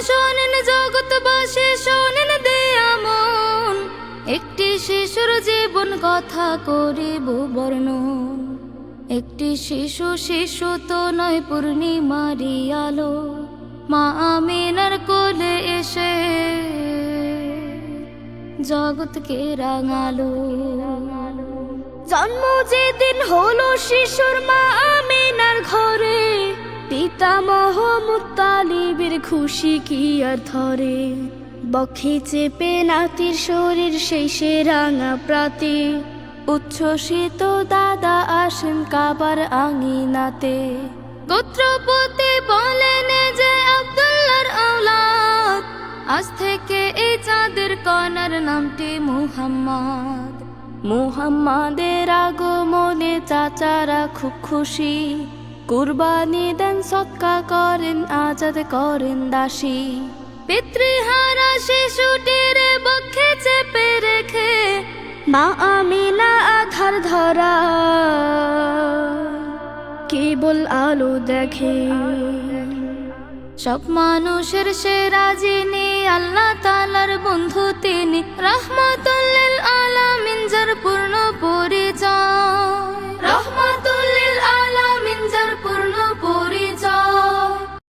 শোনেন জগৎবাসী শোনেন দেয়া মন, একটি শিশুর জীবন কথা করিব বর্ণন। একটি শিশু শিশু তো নয় পূর্ণিমারি আলো, মা আমিনার কোলে এসে জগৎকে রাঙালো। জন্ম যেদিন হলো শিশুর মা আমিনার ঘরে, পিতামহ মুত্তালিবের খুশি কি আর ধরে। বক্ষে চেপে নাতির শরীর সেই সে রাঙা প্রাতে, উচ্ছ্বসিত দাদা আসেন কাবার আঙিনাতে। গোত্রপতি বলেন যে আব্দুল্লাহর আওলাদ, আজ থেকে এই চাঁদের কণার নামটি মুহাম্মদ। মুহাম্মাদের আগমনে চাচারা খুব খুশি, কুরবানি দেন সদকা করেন আজাদ করেন দাসী। পিতৃহারা শিশুটির বক্ষে চেপে রেখে মা আমিনা আধার ধরা কেবল আলো দেখে। সব মানুষের সেরা যিনি, আল্লাহ তাআলার বন্ধু তিনি, রাহমাতুল লিল আলামিন